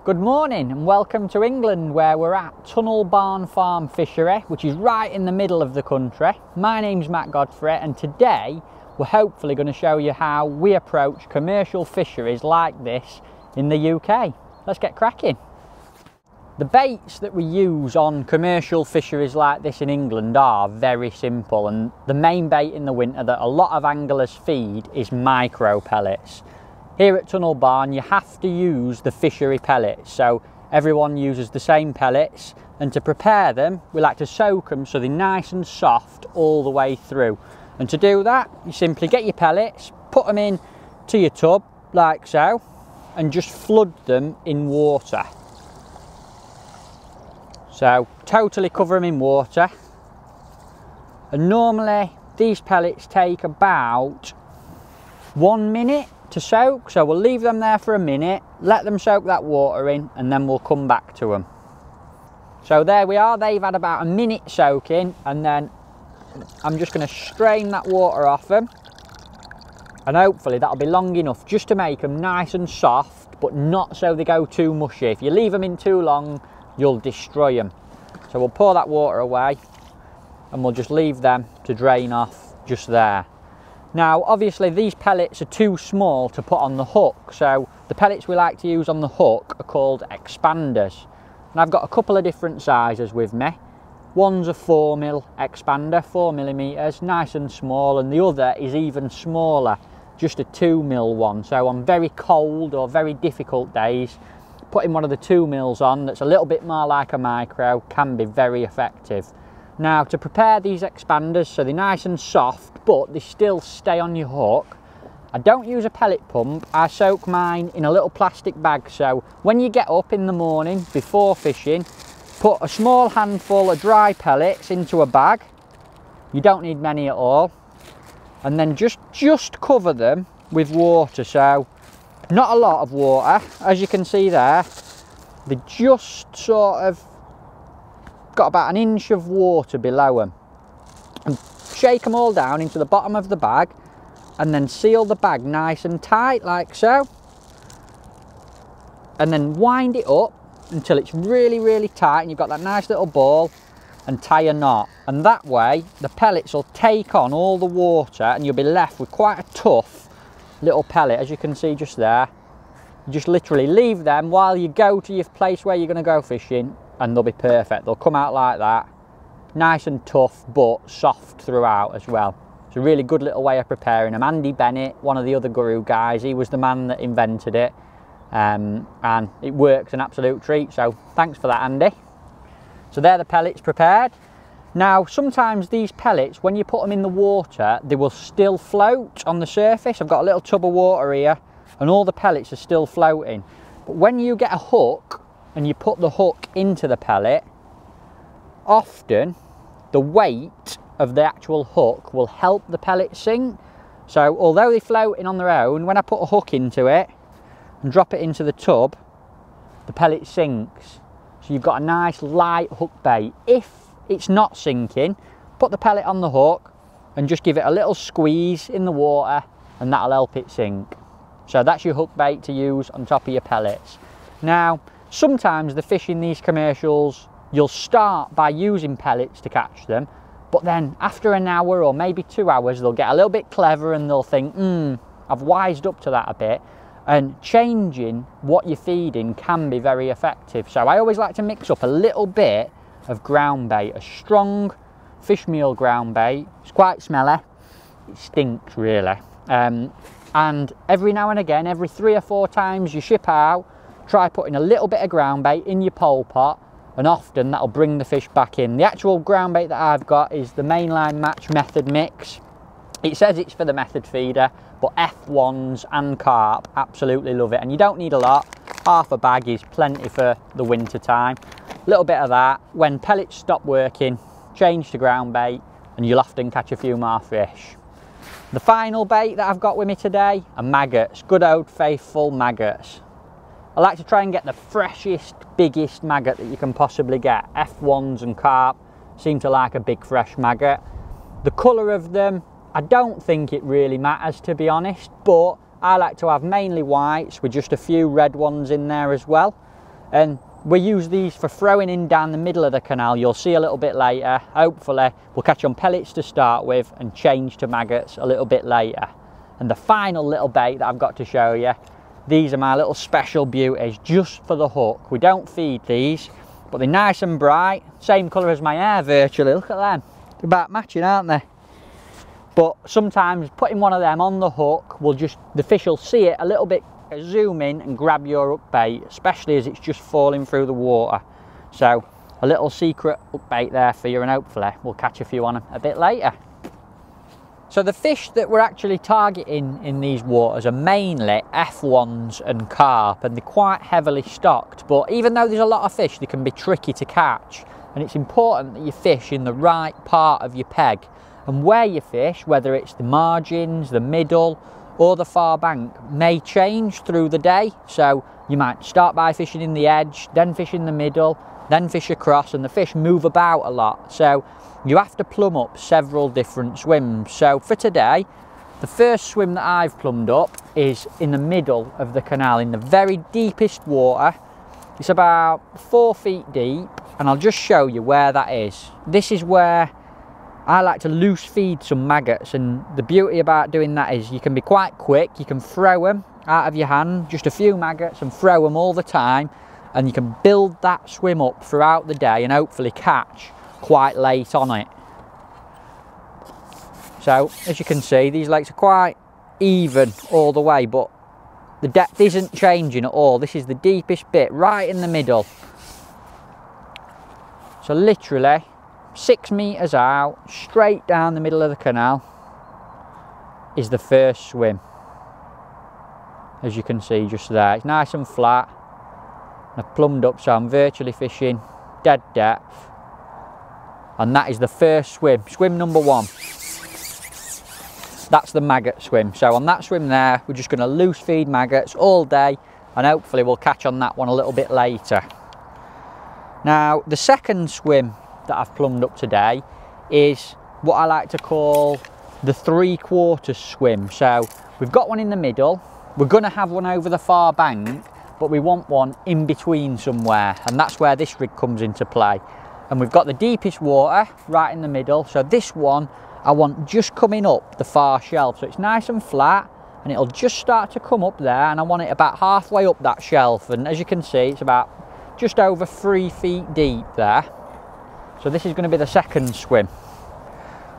Good morning and welcome to England, where we're at Tunnel Barn Farm Fishery, which is right in the middle of the country. My name's Matt Godfrey, and today we're hopefully going to show you how we approach commercial fisheries like this in the UK. Let's get cracking. The baits that we use on commercial fisheries like this in England are very simple, and the main bait in the winter that a lot of anglers feed is micro pellets. Here at Tunnel Barn you have to use the fishery pellets, so everyone uses the same pellets, and to prepare them we like to soak them so they're nice and soft all the way through. And to do that you simply get your pellets, put them in to your tub like so, and just flood them in water. So totally cover them in water, and normally these pellets take about 1 minute to soak, so we'll leave them there for a minute, let them soak that water in, and then we'll come back to them. So there we are, they've had about a minute soaking, and then I'm just going to strain that water off them, and hopefully that'll be long enough just to make them nice and soft, but not so they go too mushy. If you leave them in too long you'll destroy them. So we'll pour that water away and we'll just leave them to drain off just there. Now obviously these pellets are too small to put on the hook, so the pellets we like to use on the hook are called expanders, and I've got a couple of different sizes with me. One's a 4mm expander, 4mm, nice and small, and the other is even smaller, just a 2mm one. So on very cold or very difficult days, putting one of the 2mm on that's a little bit more like a micro can be very effective. Now to prepare these expanders so they're nice and soft but they still stay on your hook, I don't use a pellet pump, I soak mine in a little plastic bag. So when you get up in the morning before fishing, put a small handful of dry pellets into a bag, you don't need many at all, and then just cover them with water. So not a lot of water, as you can see there, they just sort of got about an inch of water below them, and shake them all down into the bottom of the bag, and then seal the bag nice and tight like so, and then wind it up until it's really tight and you've got that nice little ball, and tie a knot, and that way the pellets will take on all the water and you'll be left with quite a tough little pellet, as you can see just there. You just literally leave them while you go to your place where you're going to go fishing, and they'll be perfect. They'll come out like that, nice and tough but soft throughout as well. It's a really good little way of preparing them. Andy Bennett, one of the other guru guys, he was the man that invented it, and it works an absolute treat, so thanks for that, Andy. So they're the pellets prepared. Now sometimes these pellets, when you put them in the water, they will still float on the surface. I've got a little tub of water here and all the pellets are still floating, but when you get a hook and you put the hook into the pellet, often the weight of the actual hook will help the pellet sink. So although they're floating on their own, when I put a hook into it and drop it into the tub, the pellet sinks. So you've got a nice light hook bait. If it's not sinking, put the pellet on the hook and just give it a little squeeze in the water, and that'll help it sink. So that's your hook bait to use on top of your pellets. Now sometimes the fish in these commercials, you'll start by using pellets to catch them, but then after an hour or maybe 2 hours they'll get a little bit clever and they'll think, I've wised up to that a bit, and changing what you're feeding can be very effective. So I always like to mix up a little bit of ground bait, a strong fish meal ground bait. It's quite smelly, it stinks really, and every now and again, every 3 or 4 times you ship out, try putting a little bit of ground bait in your pole pot, and often that'll bring the fish back in. The actual ground bait that I've got is the Mainline Match Method Mix. It says it's for the method feeder, but F1's and carp absolutely love it, and you don't need a lot. Half a bag is plenty for the winter time. A little bit of that. When pellets stop working, change to ground bait and you'll often catch a few more fish. The final bait that I've got with me today are maggots, good old faithful maggots. I like to try and get the freshest, biggest maggot that you can possibly get. F1's and carp seem to like a big fresh maggot. The colour of them, I don't think it really matters, to be honest, but I like to have mainly whites with just a few red ones in there as well. And we use these for throwing in down the middle of the canal. You'll see a little bit later. Hopefully we'll catch on pellets to start with and change to maggots a little bit later. And the final little bait that I've got to show you, these are my little special beauties just for the hook. We don't feed these, but they're nice and bright, same colour as my hair virtually. Look at them, they're about matching, aren't they? But sometimes putting one of them on the hook will just, the fish will see it a little bit, zoom in and grab your hook bait, especially as it's just falling through the water. So a little secret hook bait there for you, and hopefully we'll catch a few on them a bit later. So the fish that we're actually targeting in these waters are mainly F1's and carp, and they're quite heavily stocked. But even though there's a lot of fish, they can be tricky to catch, and it's important that you fish in the right part of your peg. And where you fish, whether it's the margins, the middle or the far bank, may change through the day. So you might start by fishing in the edge, then fish in the middle, then fish across, and the fish move about a lot. So you have to plumb up several different swims. So for today, the first swim that I've plumbed up is in the middle of the canal, in the very deepest water. It's about 4 feet deep, and I'll just show you where that is. This is where I like to loose feed some maggots, and the beauty about doing that is you can be quite quick. You can throw them out of your hand, just a few maggots, and throw them all the time, and you can build that swim up throughout the day and hopefully catch quite late on it. So as you can see, these lakes are quite even all the way, but the depth isn't changing at all. This is the deepest bit right in the middle. So literally 6 meters out, straight down the middle of the canal is the first swim. As you can see just there, it's nice and flat. I've plumbed up, so I'm virtually fishing dead depth. And that is the first swim, swim number 1. That's the maggot swim. So on that swim there, we're just going to loose feed maggots all day, and hopefully we'll catch on that one a little bit later. Now the second swim that I've plumbed up today is what I like to call the 3/4 swim. So we've got one in the middle, we're going to have one over the far bank, but we want one in between somewhere, and that's where this rig comes into play. And we've got the deepest water right in the middle, so this one I want just coming up the far shelf, so it's nice and flat and it'll just start to come up there, and I want it about halfway up that shelf. And as you can see, it's about just over 3 feet deep there. So this is going to be the second swim,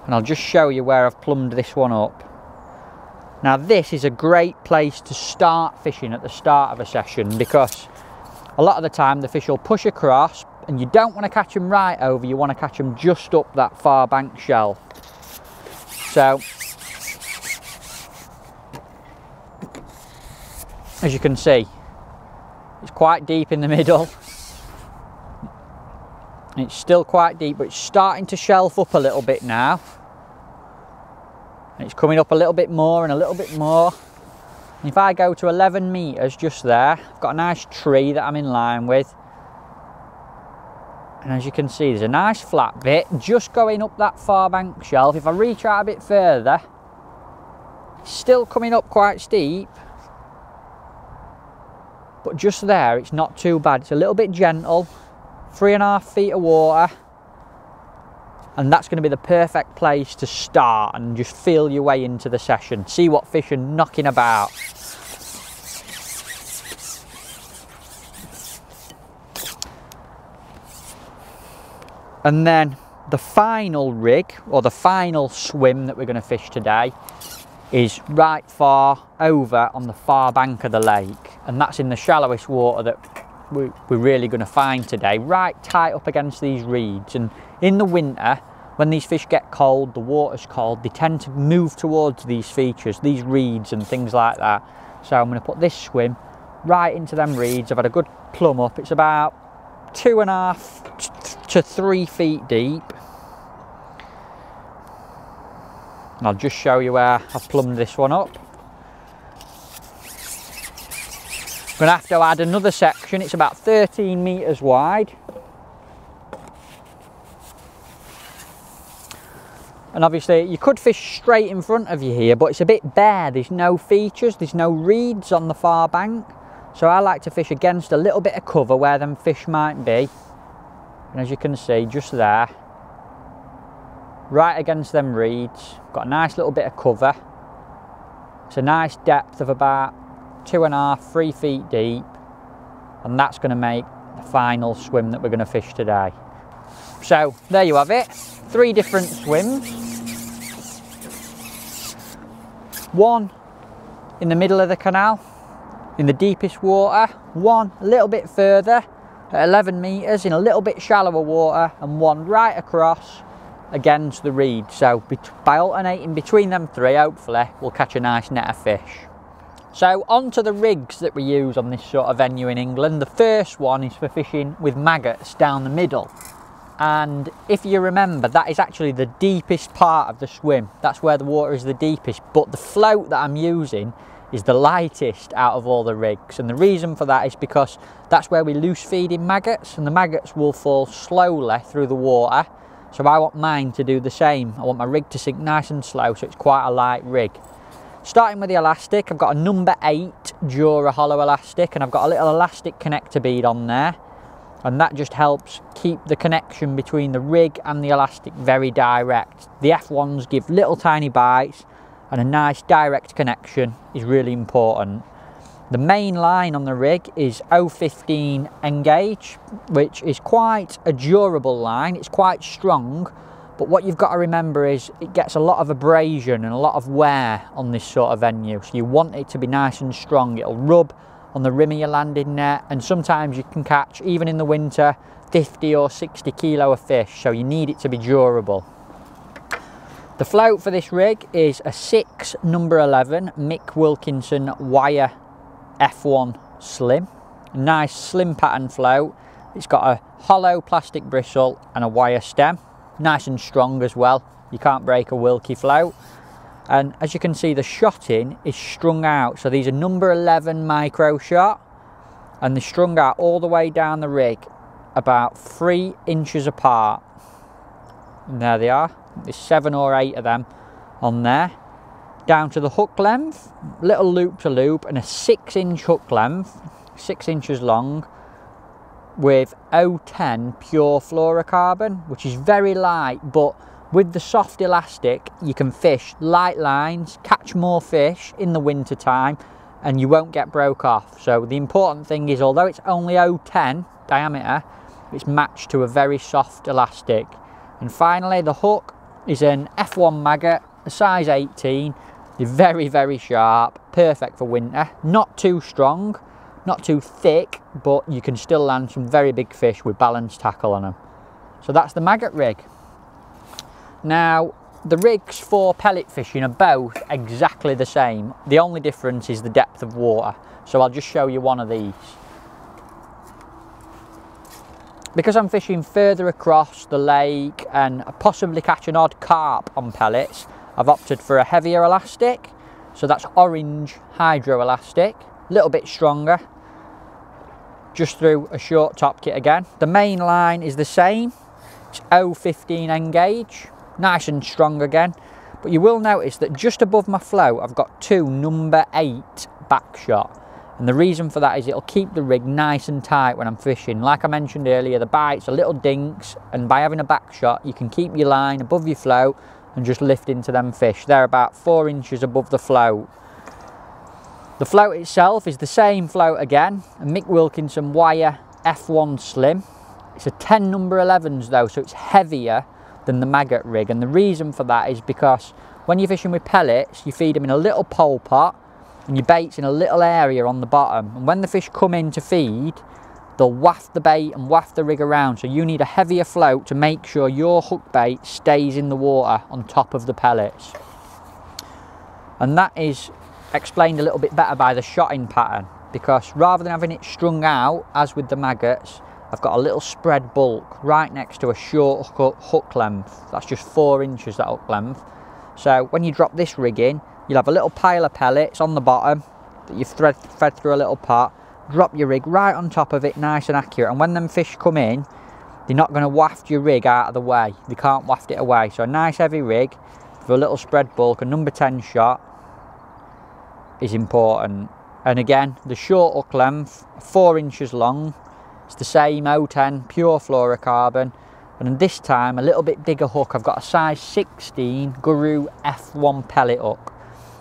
and I'll just show you where I've plumbed this one up. Now this is a great place to start fishing at the start of a session, because a lot of the time the fish will push across and you don't want to catch them right over, you want to catch them just up that far bank shelf. So as you can see, it's quite deep in the middle. It's still quite deep, but it's starting to shelf up a little bit now. And it's coming up a little bit more and a little bit more. And if I go to 11 meters just there, I've got a nice tree that I'm in line with. And as you can see, there's a nice flat bit just going up that far bank shelf. If I reach out a bit further, it's still coming up quite steep. But just there, it's not too bad. It's a little bit gentle. 3.5 feet of water, and that's going to be the perfect place to start and just feel your way into the session, see what fish are knocking about. And then the final rig, or the final swim that we're going to fish today, is right far over on the far bank of the lake, and that's in the shallowest water that we're really going to find today, right tight up against these reeds. And in the winter, when these fish get cold, the water's cold, they tend to move towards these features, these reeds and things like that. So I'm going to put this swim right into them reeds. I've had a good plumb up. It's about 2.5 to 3 feet deep. And I'll just show you where I've plumbed this one up. I'm going to have to add another section. It's about 13 meters wide. And obviously you could fish straight in front of you here, but it's a bit bare. There's no features, there's no reeds on the far bank. So I like to fish against a little bit of cover where them fish might be. And as you can see, just there, right against them reeds, got a nice little bit of cover. It's a nice depth of about 2.5, 3 feet deep. And that's going to make the final swim that we're going to fish today. So there you have it, 3 different swims. One in the middle of the canal, in the deepest water, one a little bit further at 11 metres in a little bit shallower water, and one right across against the reed. So by alternating between them 3, hopefully we'll catch a nice net of fish. So on to the rigs that we use on this sort of venue in England. The first one is for fishing with maggots down the middle. And if you remember, that is actually the deepest part of the swim. That's where the water is the deepest, but the float that I'm using is the lightest out of all the rigs. And the reason for that is because that's where we loose feed in maggots, and the maggots will fall slowly through the water. So I want mine to do the same. I want my rig to sink nice and slow, so it's quite a light rig. Starting with the elastic, I've got a number 8 Jura hollow elastic, and I've got a little elastic connector bead on there. And that just helps keep the connection between the rig and the elastic very direct. The F1's give little tiny bites, and a nice direct connection is really important. The main line on the rig is 015 Engage, which is quite a durable line. It's quite strong, but what you've got to remember is it gets a lot of abrasion and a lot of wear on this sort of venue. So you want it to be nice and strong. It'll rub on the rim of your landing net, and sometimes you can catch, even in the winter, 50 or 60 kilo of fish, so you need it to be durable. The float for this rig is a 6 number 11 Mick Wilkinson wire F1 slim. A nice slim pattern float. It's got a hollow plastic bristle and a wire stem. Nice and strong as well. You can't break a Wilkie float. And as you can see, the shotting is strung out. So these are number 11 micro shot, and they're strung out all the way down the rig, about 3 inches apart. And there they are. There's 7 or 8 of them on there. Down to the hook length, little loop to loop, and a 6-inch hook length, 6 inches long, with 010 pure fluorocarbon, which is very light, but with the soft elastic you can fish light lines, catch more fish in the winter time, and you won't get broke off. So the important thing is, although it's only 010 diameter, it's matched to a very soft elastic. And finally, the hook is an F1 maggot, a size 18. They're very, very sharp, perfect for winter. Not too strong, not too thick, but you can still land some very big fish with balanced tackle on them. So that's the maggot rig. Now, the rigs for pellet fishing are both exactly the same. The only difference is the depth of water. So I'll just show you one of these. Because I'm fishing further across the lake and possibly catch an odd carp on pellets, I've opted for a heavier elastic. So that's orange hydro elastic, a little bit stronger, just through a short top kit again. The main line is the same, it's 015 Engage, nice and strong again. But you will notice that just above my float I've got 2 number 8 back shot. And the reason for that is it'll keep the rig nice and tight when I'm fishing. Like I mentioned earlier, the bites are little dinks, and by having a back shot you can keep your line above your float and just lift into them fish. They're about 4 inches above the float. The float itself is the same float again, a Mick Wilkinson wire F1 slim. It's a 10 number 11s though, so it's heavier than the maggot rig, and the reason for that is because when you're fishing with pellets you feed them in a little pole pot and your bait's in a little area on the bottom, and when the fish come in to feed they'll waft the bait and waft the rig around, so you need a heavier float to make sure your hook bait stays in the water on top of the pellets. And that is explained a little bit better by the shotting pattern, because rather than having it strung out as with the maggots, I've got a little spread bulk right next to a short hook length. That's just 4 inches, that hook length. So when you drop this rig in, you'll have a little pile of pellets on the bottom that you've fed through a little pot. Drop your rig right on top of it, nice and accurate, and when them fish come in they're not going to waft your rig out of the way. They can't waft it away. So a nice heavy rig with a little spread bulk, a number 10 shot is important. And again, the short hook length, 4 inches long. It's the same 010 pure fluorocarbon. And this time, a little bit bigger hook. I've got a size 16 Guru F1 pellet hook,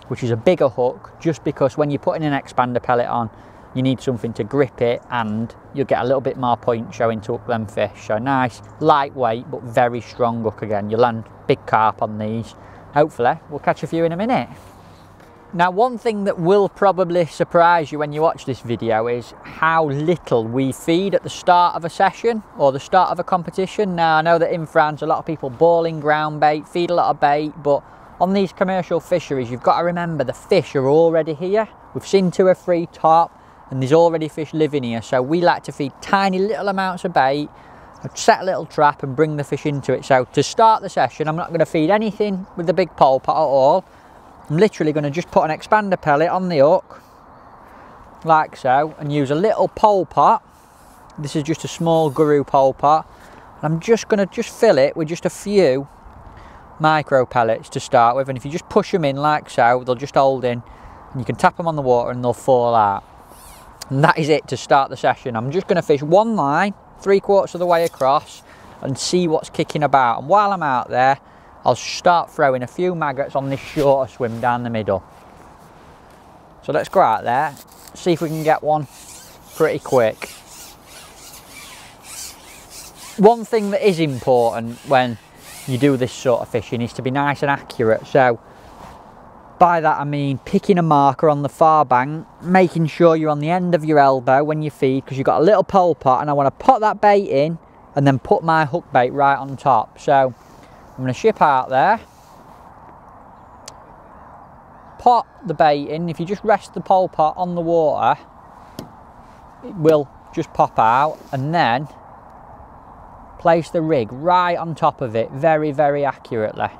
which is a bigger hook, just because when you're putting an expander pellet on, you need something to grip it, and you'll get a little bit more point showing to hook them fish. So nice, lightweight, but very strong hook again. You'll land big carp on these. Hopefully, we'll catch a few in a minute. Now, one thing that will probably surprise you when you watch this video is how little we feed at the start of a session or the start of a competition. Now, I know that in France, a lot of people ball in ground bait, feed a lot of bait, but on these commercial fisheries, you've got to remember the fish are already here. We've seen 2 or 3 top, and there's already fish living here. So we like to feed tiny little amounts of bait, set a little trap and bring the fish into it. So to start the session, I'm not going to feed anything with the big pole pot at all. I'm literally going to just put an expander pellet on the hook, like so, and use a little pole pot. This is just a small Guru pole pot. And I'm just going to fill it with just a few micro pellets to start with. And if you just push them in like so, they'll just hold in. And you can tap them on the water and they'll fall out. And that is it to start the session. I'm just going to fish one line, 3/4 of the way across, and see what's kicking about. And while I'm out there, I'll start throwing a few maggots on this shorter swim down the middle. So let's go out there, see if we can get one pretty quick. One thing that is important when you do this sort of fishing is to be nice and accurate. So by that I mean picking a marker on the far bank, making sure you're on the end of your elbow when you feed, because you've got a little pole pot, and I want to put that bait in and then put my hook bait right on top. So I'm going to ship out there, pot the bait in. If you just rest the pole pot on the water, it will just pop out, and then place the rig right on top of it very, very accurately.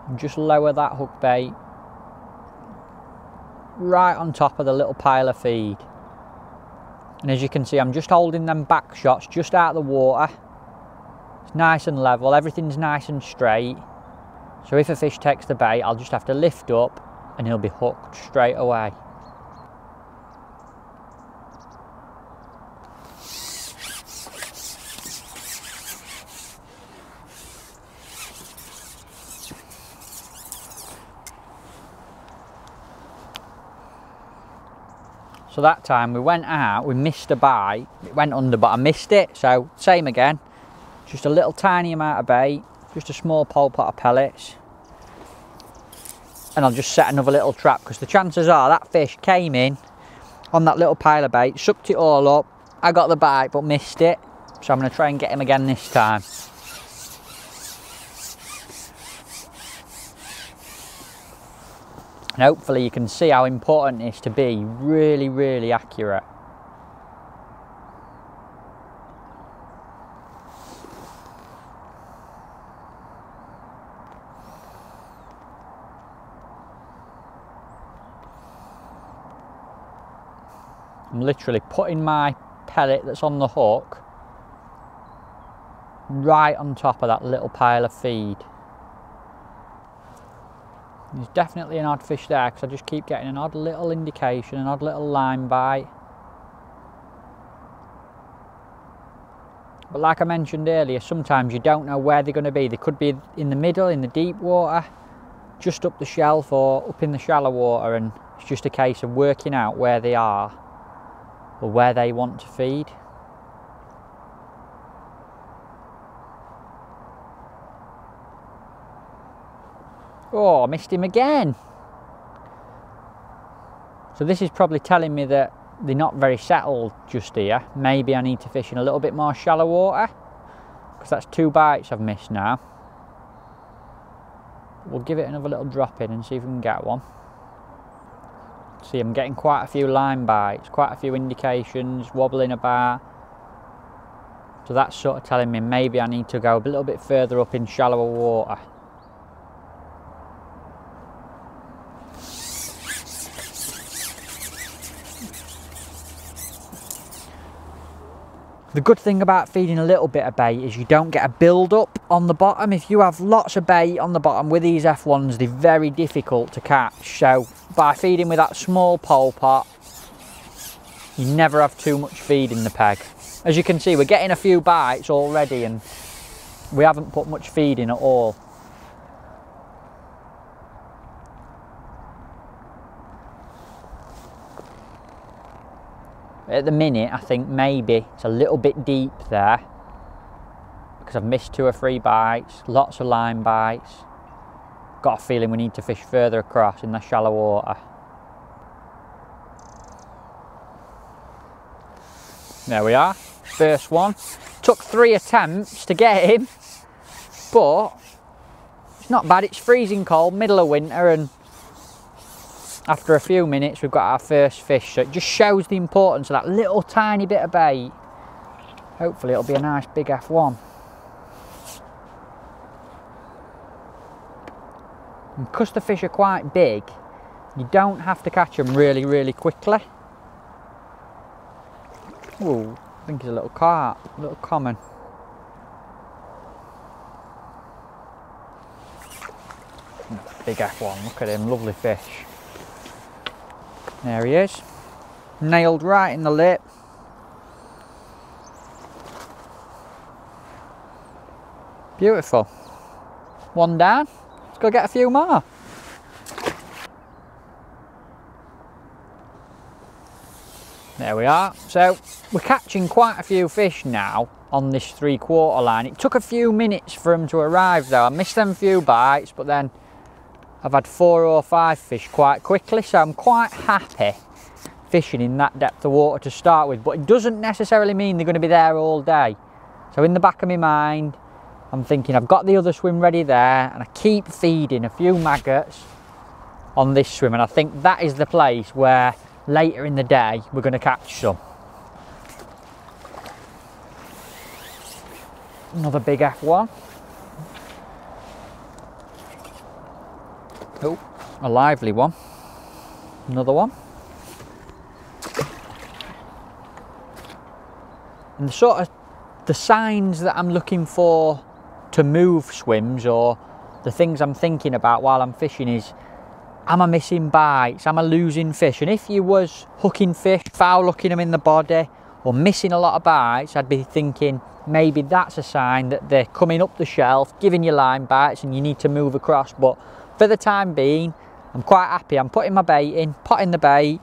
And just lower that hook bait right on top of the little pile of feed. And as you can see, I'm just holding them back shots just out of the water. It's nice and level, everything's nice and straight. So if a fish takes the bait, I'll just have to lift up and he'll be hooked straight away. So that time we went out, we missed a bite, it went under but I missed it, so same again. Just a little tiny amount of bait, just a small pole pot of pellets. And I'll just set another little trap, because the chances are that fish came in on that little pile of bait, sucked it all up, I got the bite but missed it. So I'm going to try and get him again this time. And hopefully you can see how important it is to be really, really accurate. I'm literally putting my pellet that's on the hook right on top of that little pile of feed. There's definitely an odd fish there, because I just keep getting an odd little indication, an odd little line bite. But like I mentioned earlier, sometimes you don't know where they're going to be. They could be in the middle, in the deep water, just up the shelf, or up in the shallow water, and it's just a case of working out where they are or where they want to feed. Oh, I missed him again. So this is probably telling me that they're not very settled just here. Maybe I need to fish in a little bit more shallow water, because that's 2 bites I've missed now. We'll give it another little drop in and see if we can get one. See, I'm getting quite a few line bites, quite a few indications, wobbling about. So that's sort of telling me maybe I need to go a little bit further up in shallower water. The good thing about feeding a little bit of bait is you don't get a build up on the bottom. If you have lots of bait on the bottom with these F1's, they're very difficult to catch. So by feeding with that small pole pot, you never have too much feed in the peg. As you can see, we're getting a few bites already and we haven't put much feed in at all. At the minute, I think maybe it's a little bit deep there because I've missed 2 or 3 bites, lots of line bites. Got a feeling we need to fish further across in the shallow water. There we are, first one. Took 3 attempts to get him, but it's not bad. It's freezing cold, middle of winter, and after a few minutes we've got our first fish. So it just shows the importance of that little tiny bit of bait. Hopefully it'll be a nice big F1. And because the fish are quite big, you don't have to catch them really quickly. Ooh, I think it's a little carp, a little common. Big F1, look at him, lovely fish. There he is, nailed right in the lip. Beautiful. One down, let's go get a few more. There we are. So we're catching quite a few fish now on this 3/4 line. It took a few minutes for them to arrive though. I missed them few bites, but then I've had 4 or 5 fish quite quickly, so I'm quite happy fishing in that depth of water to start with, but it doesn't necessarily mean they're going to be there all day. So in the back of my mind, I'm thinking I've got the other swim ready there, and I keep feeding a few maggots on this swim, and I think that is the place where later in the day we're going to catch some. Another big F1. Oh, a lively one. Another one. And the signs that I'm looking for to move swims, or the things I'm thinking about while I'm fishing, is, am I missing bites? Am I losing fish? And if you was hooking fish, foul hooking them in the body, or missing a lot of bites, I'd be thinking maybe that's a sign that they're coming up the shelf, giving you line bites, and you need to move across. But for the time being, I'm quite happy. I'm putting my bait in, potting the bait,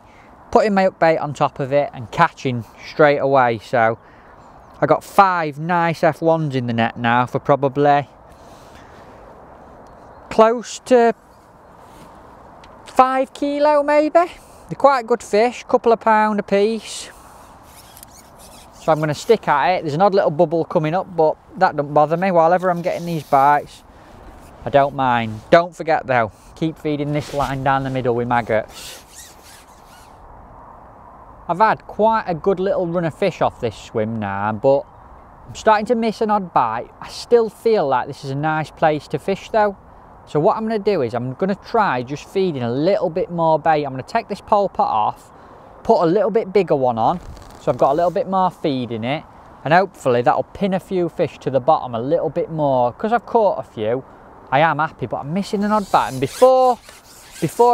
putting my hook bait on top of it, and catching straight away. So I got 5 nice F1's in the net now for probably close to 5 kilo maybe. They're quite good fish, couple of pound a piece. So I'm going to stick at it. There's an odd little bubble coming up, but that don't bother me. While ever I'm getting these bites, I don't mind. Don't forget though, keep feeding this line down the middle with maggots. I've had quite a good little run of fish off this swim now, but I'm starting to miss an odd bite. I still feel like this is a nice place to fish though. So what I'm going to do is I'm going to try just feeding a little bit more bait. I'm going to take this pole pot off, put a little bit bigger one on, so I've got a little bit more feed in it, and hopefully that'll pin a few fish to the bottom a little bit more. Because I've caught a few, I am happy, but I'm missing an odd bite. And before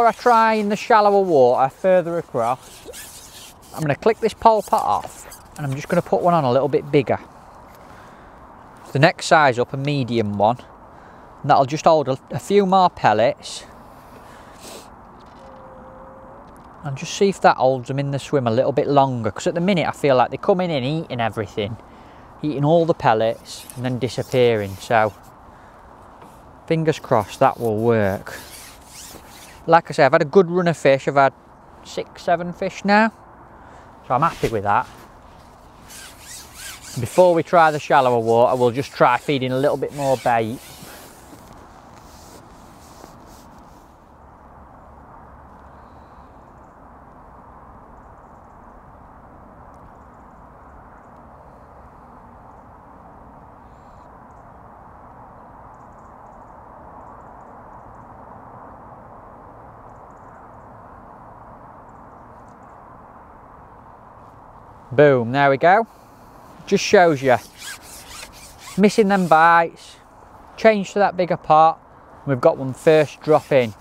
I try in the shallower water further across, I'm going to click this pole pot off, and I'm just going to put one on a little bit bigger. The next size up, a medium one, and that'll just hold a few more pellets, and just see if that holds them in the swim a little bit longer, because at the minute I feel like they're coming in, eating everything, eating all the pellets and then disappearing. So fingers crossed that will work. Like I say, I've had a good run of fish. I've had 6, 7 fish now, so I'm happy with that. Before we try the shallower water, we'll just try feeding a little bit more bait. Boom, there we go. Just shows you, missing them bites, change to that bigger pot, we've got one first drop in.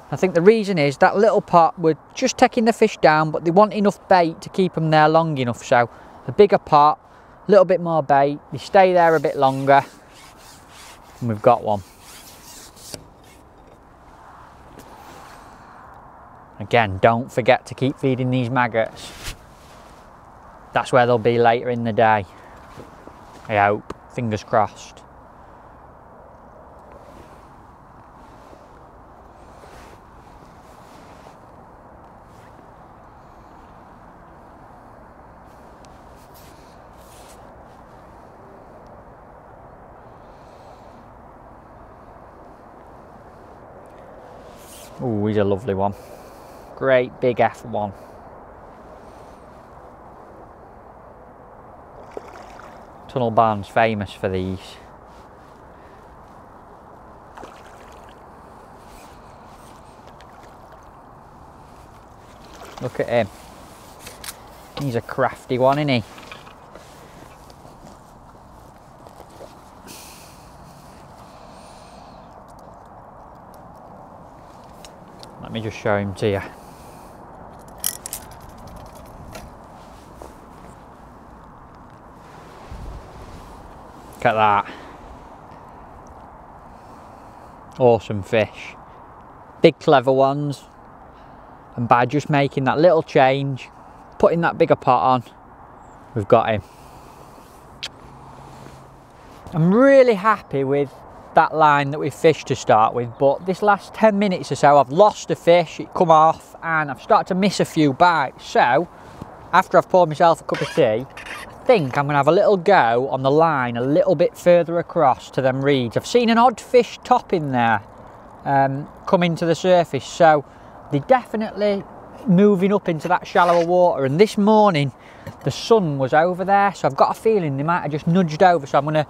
I think the reason is that little pot, we're just taking the fish down, but they want enough bait to keep them there long enough. So the bigger pot, a little bit more bait, they stay there a bit longer, and we've got one. Again, don't forget to keep feeding these maggots. That's where they'll be later in the day. I hope, fingers crossed. Oh, he's a lovely one. Great big F1. Tunnel Barn's famous for these. Look at him. He's a crafty one, isn't he? Let me just show him to you. Look at that. Awesome fish. Big clever ones. And by just making that little change, putting that bigger pot on, we've got him. I'm really happy with that line that we fished to start with, but this last 10 minutes or so I've lost a fish, it come off, and I've started to miss a few bites. So after I've poured myself a cup of tea, I think I'm going to have a little go on the line a little bit further across to them reeds. I've seen an odd fish top in there coming to the surface, so they're definitely moving up into that shallower water. And this morning the sun was over there, so I've got a feeling they might have just nudged over. So I'm going to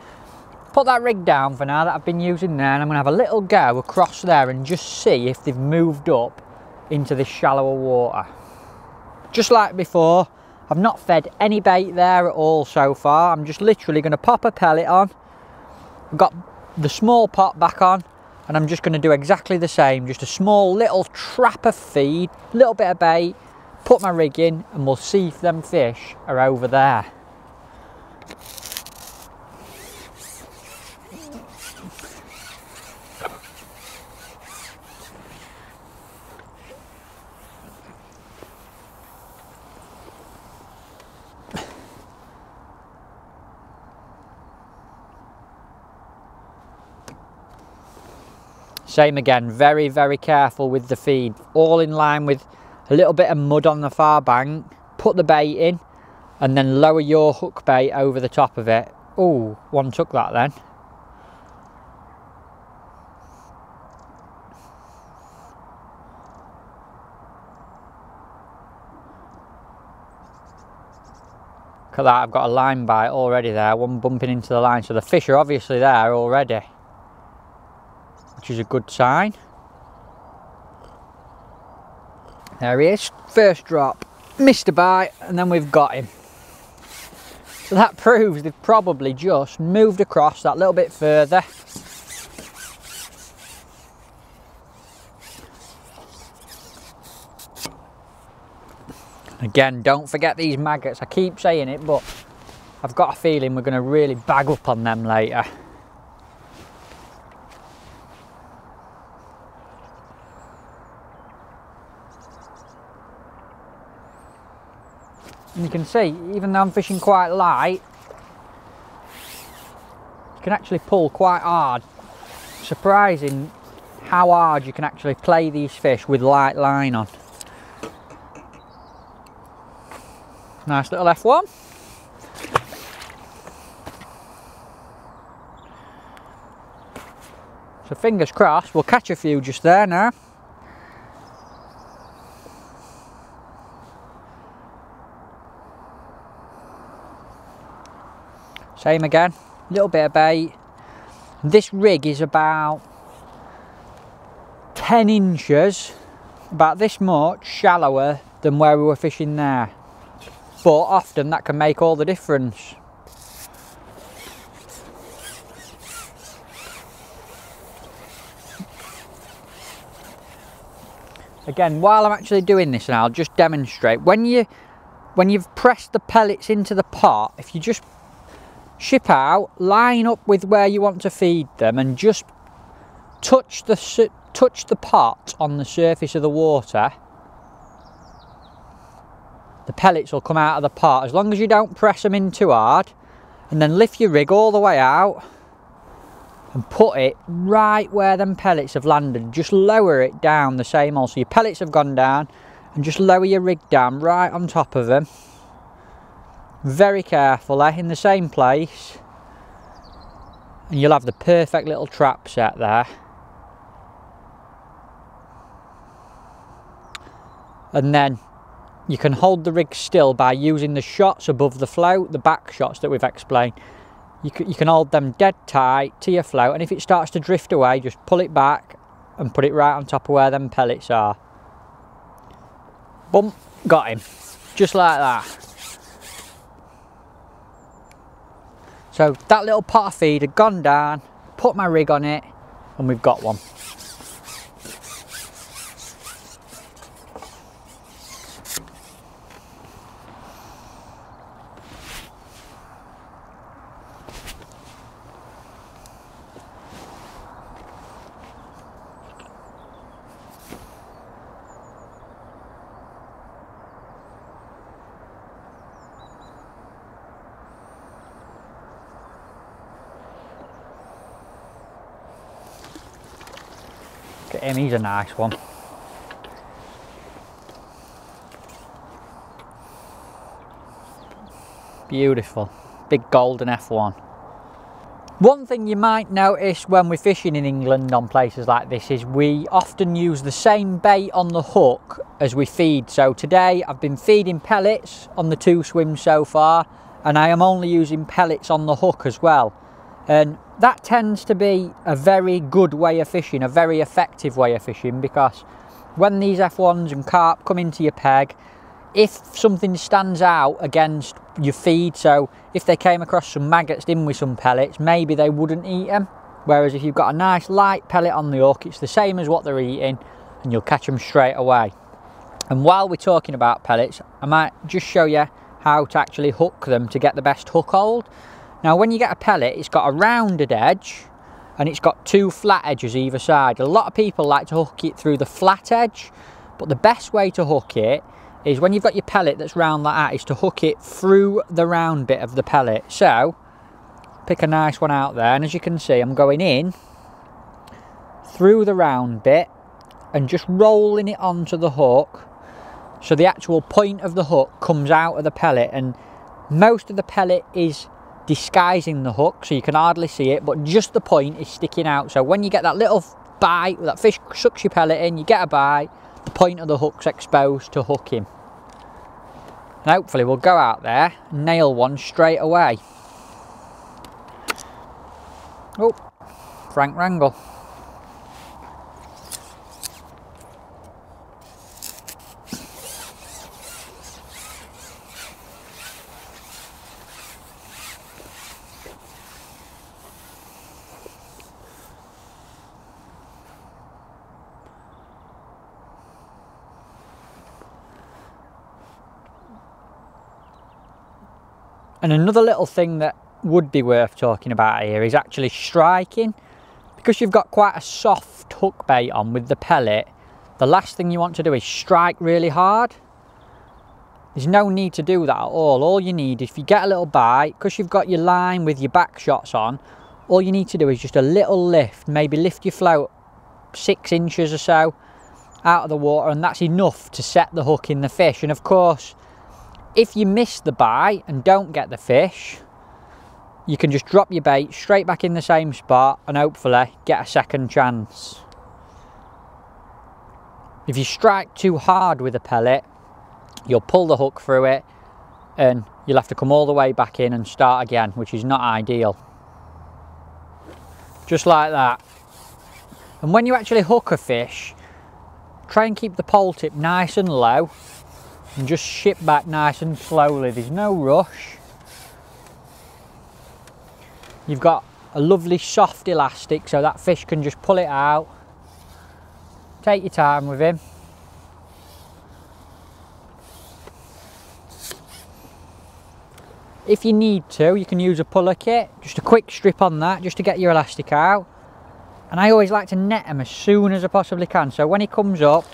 put that rig down for now that I've been using there, and I'm going to have a little go across there and just see if they've moved up into this shallower water. Just like before, I've not fed any bait there at all so far. I'm just literally going to pop a pellet on. I've got the small pot back on, and I'm just going to do exactly the same. Just a small little trap of feed, little bit of bait, put my rig in, and we'll see if them fish are over there. Same again, very, very careful with the feed. All in line with a little bit of mud on the far bank. Put the bait in and then lower your hook bait over the top of it. Oh, one took that then. Look at that, I've got a line bite already there, one bumping into the line. So the fish are obviously there already, which is a good sign. There he is, first drop, missed a bite, and then we've got him. So that proves they've probably just moved across that little bit further. Again, don't forget these maggots. I keep saying it, but I've got a feeling we're going to really bag up on them later. And you can see, even though I'm fishing quite light, you can actually pull quite hard. Surprising how hard you can actually play these fish with light line on. Nice little F1. So fingers crossed, we'll catch a few just there now. Same again, a little bit of bait. This rig is about 10 inches, about this much shallower than where we were fishing there. But often that can make all the difference. again, while I'm actually doing this, and I'll just demonstrate, when you've pressed the pellets into the pot, if you just ship out, line up with where you want to feed them, and just touch the pot on the surface of the water, the pellets will come out of the pot, as long as you don't press them in too hard. And then lift your rig all the way out and put it right where them pellets have landed. Just lower it down the same hole, so your pellets have gone down, and just lower your rig down right on top of them, very carefully, in the same place, and you'll have the perfect little trap set there. And then you can hold the rig still by using the shots above the float, the back shots that we've explained. You can hold them dead tight to your float, and if it starts to drift away, just pull it back and put it right on top of where them pellets are. Boom, got him, just like that. So that little pot of feed had gone down, put my rig on it, and we've got one. Look at him, he's a nice one. Beautiful, big golden F1. One thing you might notice when we're fishing in England on places like this is we often use the same bait on the hook as we feed. So today I've been feeding pellets on the 2 swims so far, and I am only using pellets on the hook as well. And that tends to be a very good way of fishing, a very effective way of fishing, because when these F1s and carp come into your peg, if something stands out against your feed, so if they came across some maggots in with some pellets, maybe they wouldn't eat them. Whereas if you've got a nice light pellet on the hook, it's the same as what they're eating, and you'll catch them straight away. And while we're talking about pellets, I might just show you how to actually hook them to get the best hook hold. Now, when you get a pellet, it's got a rounded edge and it's got 2 flat edges either side. A lot of people like to hook it through the flat edge, but the best way to hook it is when you've got your pellet that's round like that, is to hook it through the round bit of the pellet. So, pick a nice one out there, and as you can see, I'm going in through the round bit and just rolling it onto the hook, so the actual point of the hook comes out of the pellet, and most of the pellet is disguising the hook, so you can hardly see it, but just the point is sticking out. So when you get that little bite, that fish sucks your pellet in, you get a bite, the point of the hook's exposed to hook him. And hopefully we'll go out there and nail one straight away. Oh, Frank Wrangle. And another little thing that would be worth talking about here is actually striking. Because you've got quite a soft hook bait on with the pellet, the last thing you want to do is strike really hard. There's no need to do that at all. All you need, if you get a little bite, because you've got your line with your back shots on, all you need to do is just a little lift, maybe lift your float 6 inches or so out of the water, and that's enough to set the hook in the fish. And of course, if you miss the bite and don't get the fish, you can just drop your bait straight back in the same spot and hopefully get a second chance. If you strike too hard with a pellet, you'll pull the hook through it and you'll have to come all the way back in and start again, which is not ideal. Just like that. And when you actually hook a fish, try and keep the pole tip nice and low and just ship back nice and slowly. There's no rush. You've got a lovely soft elastic so that fish can just pull it out. Take your time with him. If you need to, you can use a puller kit, just a quick strip on that, just to get your elastic out. And I always like to net him as soon as I possibly can. So when he comes up,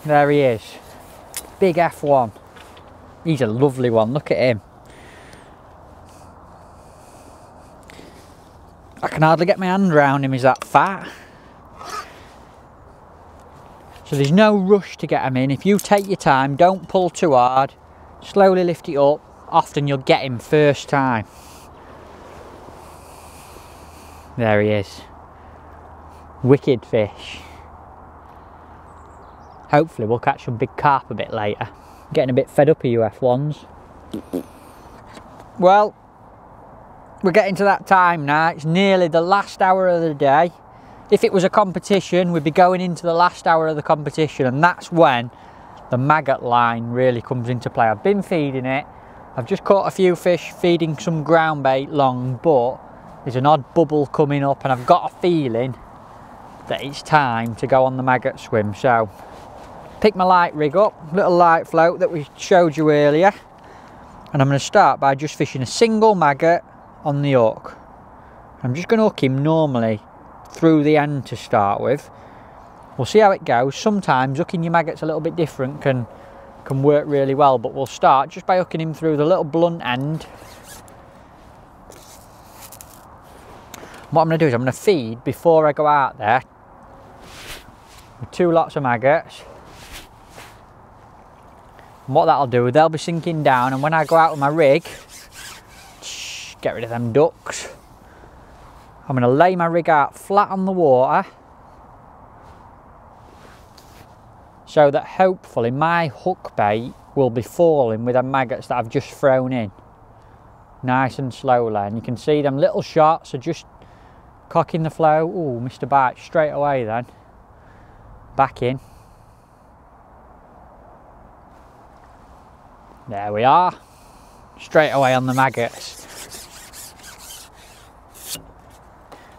there he is. Big F1. He's a lovely one, look at him. I can hardly get my hand around him, he's that fat. So there's no rush to get him in. If you take your time, don't pull too hard, slowly lift it up. Often you'll get him first time. There he is. Wicked fish. Hopefully we'll catch some big carp a bit later. I'm getting a bit fed up of you F1's. Well, we're getting to that time now. It's nearly the last hour of the day. If it was a competition, we'd be going into the last hour of the competition, and that's when the maggot line really comes into play. I've been feeding it. I've just caught a few fish feeding some ground bait long, but there's an odd bubble coming up and I've got a feeling that it's time to go on the Maggot Swim. So pick my light rig up, little light float that we showed you earlier, and I'm going to start by just fishing a single maggot on the hook. I'm just going to hook him normally through the end to start with. We'll see how it goes. Sometimes hooking your maggots a little bit different can work really well, but we'll start just by hooking him through the little blunt end. What I'm going to do is I'm going to feed before I go out there with 2 lots of maggots. And what that'll do, they'll be sinking down, and when I go out with my rig, get rid of them ducks, I'm going to lay my rig out flat on the water so that hopefully my hook bait will be falling with the maggots that I've just thrown in. Nice and slowly, and you can see them little shots are just cocking the flow. Ooh, missed a bite straight away then. Back in. There we are. Straight away on the maggots.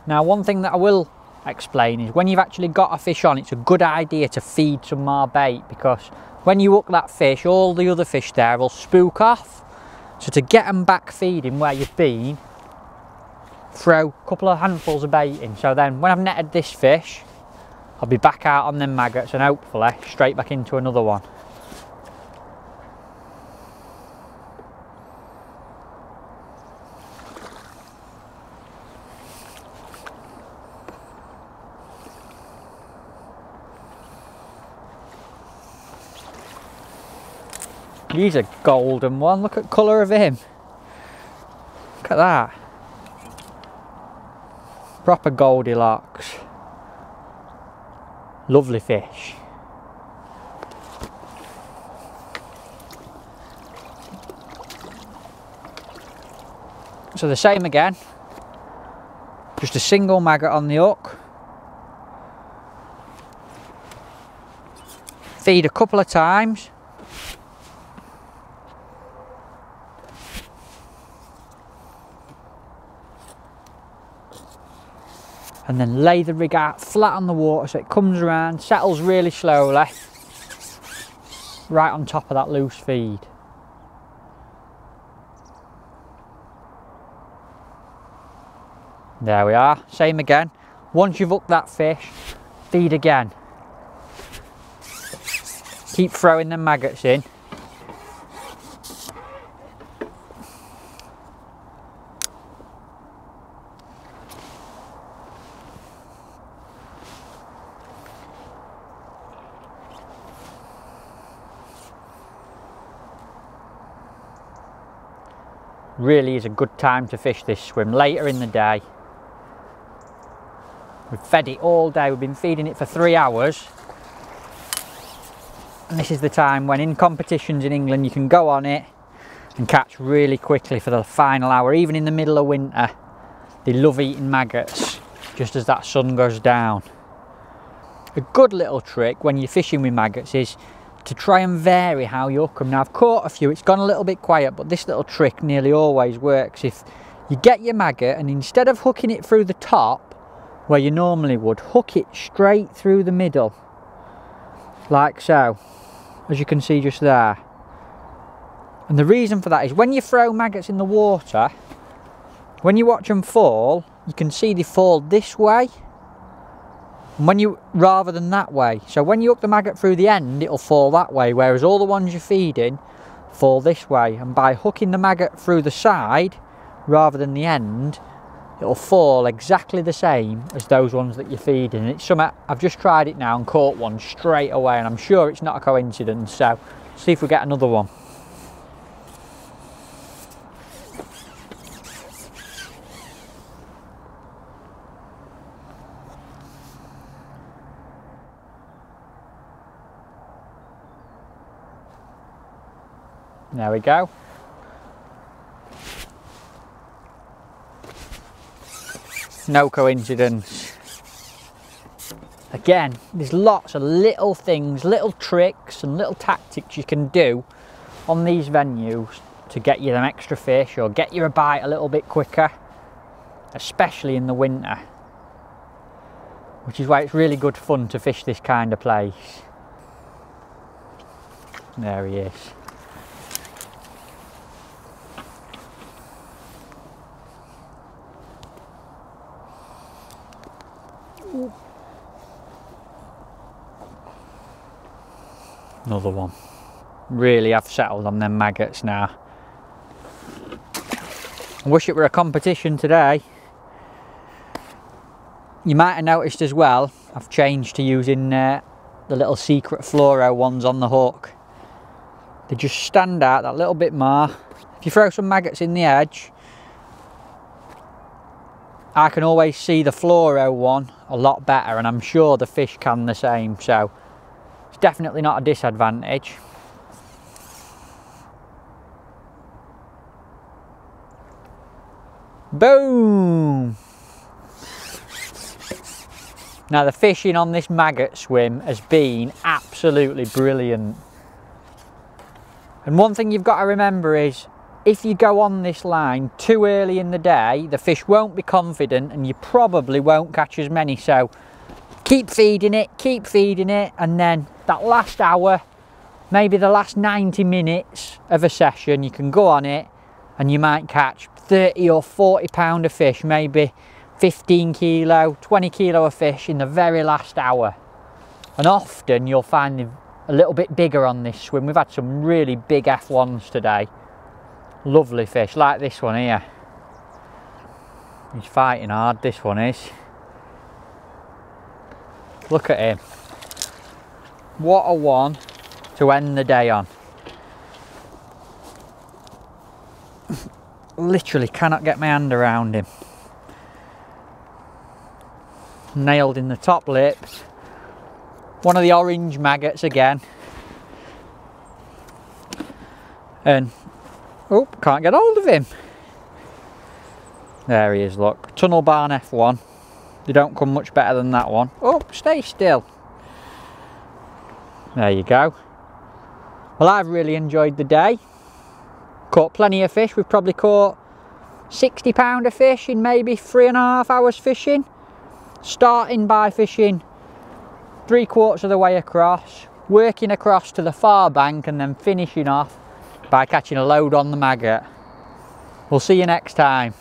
Now one thing that I will explain is when you've actually got a fish on, it's a good idea to feed some more bait, because when you hook that fish, all the other fish there will spook off. So to get them back feeding where you've been, throw a couple of handfuls of bait in. So then when I've netted this fish, I'll be back out on them maggots and hopefully straight back into another one. He's a golden one, look at the colour of him. Look at that. Proper Goldilocks. Lovely fish. So the same again. Just a single maggot on the hook. Feed a couple of times. And then lay the rig out flat on the water so it comes around, settles really slowly, right on top of that loose feed. There we are, same again. Once you've hooked that fish, feed again. Keep throwing the maggots in. Really is a good time to fish this swim, later in the day. We've fed it all day, we've been feeding it for 3 hours. And this is the time when in competitions in England you can go on it and catch really quickly for the final hour. Even in the middle of winter, they love eating maggots just as that sun goes down. A good little trick when you're fishing with maggots is to try and vary how you hook them. Now I've caught a few, it's gone a little bit quiet, but this little trick nearly always works. If you get your maggot and instead of hooking it through the top where you normally would, hook it straight through the middle, like so, as you can see just there. And the reason for that is when you throw maggots in the water, when you watch them fall, you can see they fall this way rather than that way. So when you hook the maggot through the end, it'll fall that way, whereas all the ones you're feeding fall this way. And by hooking the maggot through the side rather than the end, it'll fall exactly the same as those ones that you're feeding. And it's something, I've just tried it now and caught one straight away, and I'm sure it's not a coincidence. So see if we get another one. There we go. No coincidence. Again, there's lots of little things, little tricks and little tactics you can do on these venues to get you them extra fish or get you a bite a little bit quicker, especially in the winter, which is why it's really good fun to fish this kind of place. There he is. Another one. Really have settled on them maggots now. I wish it were a competition today. You might have noticed as well, I've changed to using the little secret fluoro ones on the hook. They just stand out that little bit more. If you throw some maggots in the edge, I can always see the fluoro one a lot better, and I'm sure the fish can the same, so it's definitely not a disadvantage. Boom! Now the fishing on this Maggot Swim has been absolutely brilliant. And one thing you've got to remember is, if you go on this line too early in the day, the fish won't be confident and you probably won't catch as many. So keep feeding it, and then that last hour, maybe the last 90 minutes of a session, you can go on it and you might catch 30 or 40 pound of fish, maybe 15 kilo, 20 kilo of fish in the very last hour. And often you'll find them a little bit bigger on this swim. We've had some really big F1's today. Lovely fish, like this one here. He's fighting hard, this one is. Look at him. What a one to end the day on. Literally cannot get my hand around him. Nailed in the top lip. One of the orange maggots again. And oh, can't get hold of him. There he is, look. Tunnel barn F1. They don't come much better than that one. Oh, stay still. There you go. Well, I've really enjoyed the day. Caught plenty of fish. We've probably caught 60 pound of fish in maybe 3.5 hours fishing. Starting by fishing 3/4 of the way across, working across to the far bank, and then finishing off by catching a load on the maggot. We'll see you next time.